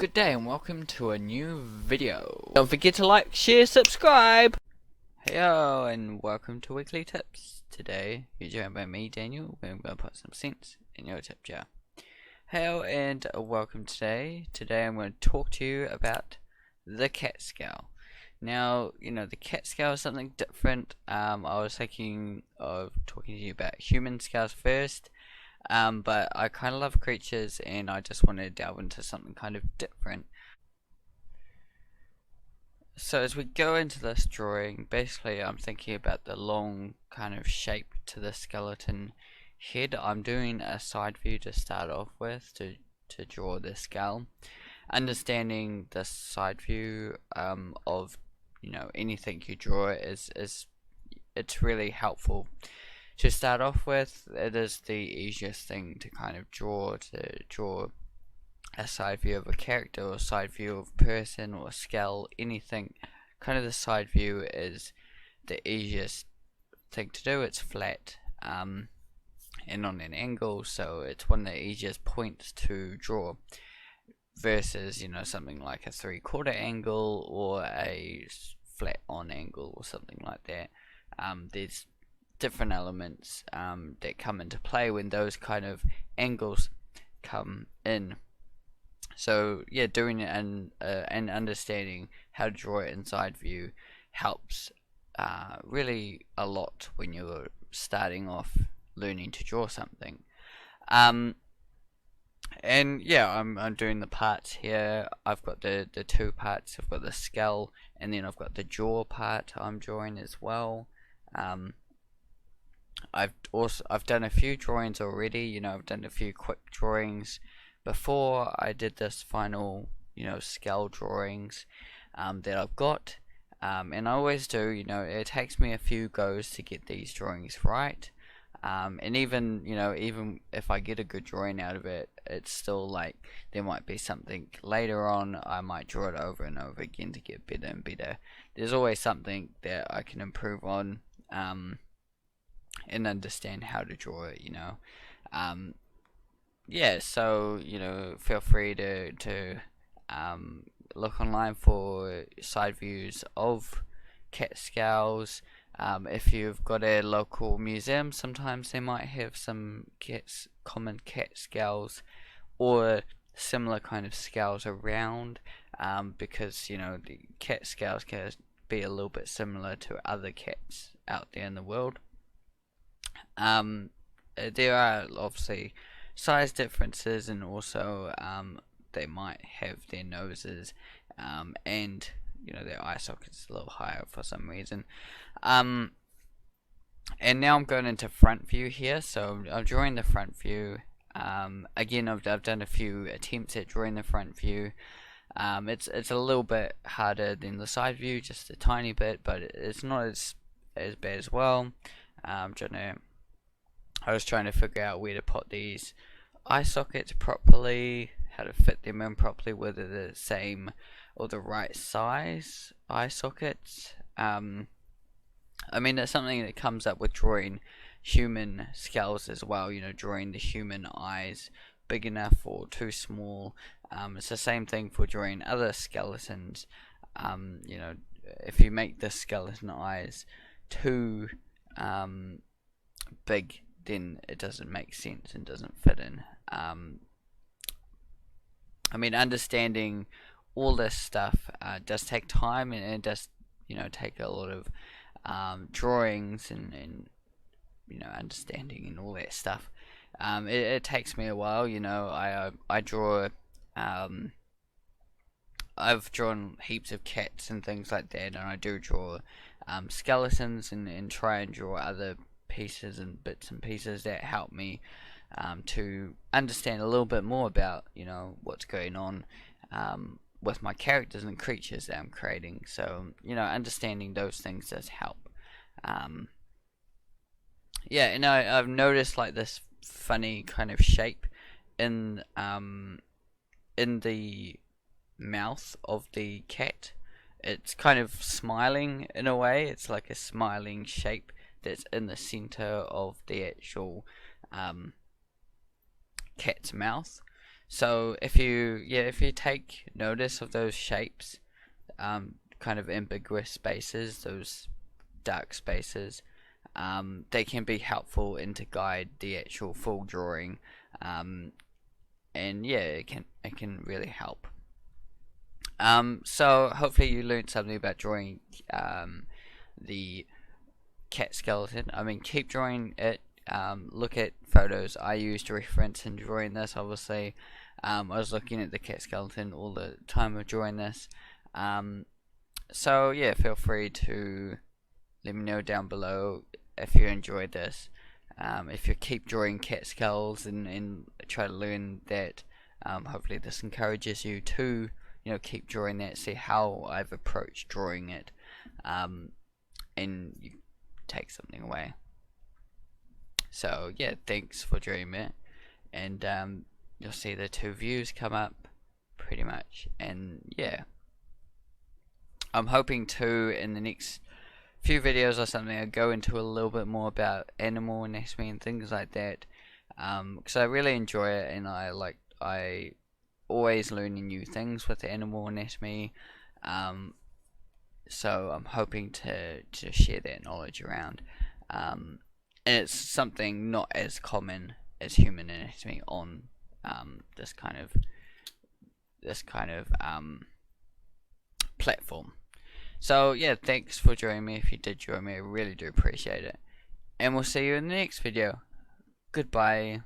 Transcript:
Good day and welcome to a new video. Don't forget to like, share, subscribe! Heyo and welcome to Weekly Tips. Today you're joined by me, Daniel. We're going to put some sense in your tip jar. Heyo and welcome today. Today I'm going to talk to you about the cat scale. Now, the cat scale is something different. I was thinking of talking to you about human scales first. But I kind of love creatures and I just wanted to delve into something kind of different. So as we go into this drawing, basically I'm thinking about the long kind of shape to the skeleton head. I'm doing a side view to start off with to draw the skull. Understanding the side view of anything you draw is it's really helpful. To start off with, it is the easiest thing to kind of draw a side view of a character or a side view of a person or a skull, anything. Kind of the side view is the easiest thing to do. It's flat and on an angle, so it's one of the easiest points to draw versus something like a 3/4 angle or a flat on angle or something like that. There's different elements that come into play when those kind of angles come in. So yeah, doing it and understanding how to draw it in side view helps really a lot when you're starting off learning to draw something. And yeah, I'm doing the parts here. I've got the two parts. I've got the skull and then I've got the jaw part I'm drawing as well. I've done a few drawings already. I've done a few quick drawings before I did this final scale drawings that I've got, and I always do. It takes me a few goes to get these drawings right, and even if I get a good drawing out of it, it's still like there might be something later on I might draw it over and over again to get better and better. There's always something that I can improve on and understand how to draw it. Yeah, so feel free to look online for side views of cat scales. If you've got a local museum, sometimes they might have some common cat scales or similar kind of scales around, because the cat scales can be a little bit similar to other cats out there in the world. There are obviously size differences, and also they might have their noses and their eye sockets a little higher for some reason. And now I'm going into front view here, so I'm drawing the front view. Again, I've done a few attempts at drawing the front view. It's a little bit harder than the side view, just a tiny bit, but it's not as bad as well. I was trying to figure out where to put these eye sockets properly, how to fit them in properly, whether they're the same or the right size eye sockets. I mean, that's something that comes up with drawing human skulls as well, drawing the human eyes big enough or too small. It's the same thing for drawing other skeletons. If you make the skeleton eyes too big, then it doesn't make sense and doesn't fit in. I mean, understanding all this stuff does take time, and it does take a lot of drawings and understanding and all that stuff. It takes me a while. I draw. I've drawn heaps of cats and things like that, and I do draw skeletons and try and draw other pieces and bits and pieces that help me to understand a little bit more about what's going on with my characters and creatures that I'm creating. So understanding those things does help. Yeah, and I've noticed like this funny kind of shape in the mouth of the cat. It's kind of smiling in a way. It's like a smiling shape that's in the center of the actual cat's mouth. So if you take notice of those shapes, kind of ambiguous spaces, those dark spaces, they can be helpful in to guide the actual full drawing, and yeah, it can really help. So hopefully you learned something about drawing the cat skeleton. I mean, keep drawing it. Look at photos I used to reference in drawing this. Obviously, I was looking at the cat skeleton all the time of drawing this. So yeah, feel free to let me know down below if you enjoyed this. If you keep drawing cat skulls and try to learn that, hopefully this encourages you to keep drawing that. See how I've approached drawing it, and you take something away. So yeah, thanks for doing it, and you'll see the two views come up pretty much, and yeah, I'm hoping to in the next few videos or something I go into a little bit more about animal anatomy and things like that, because I really enjoy it, and I always learning new things with animal anatomy. So I'm hoping to share that knowledge around. And it's something not as common as human anatomy on this kind of platform. So yeah, thanks for joining me. If you did join me, I really do appreciate it. And we'll see you in the next video. Goodbye.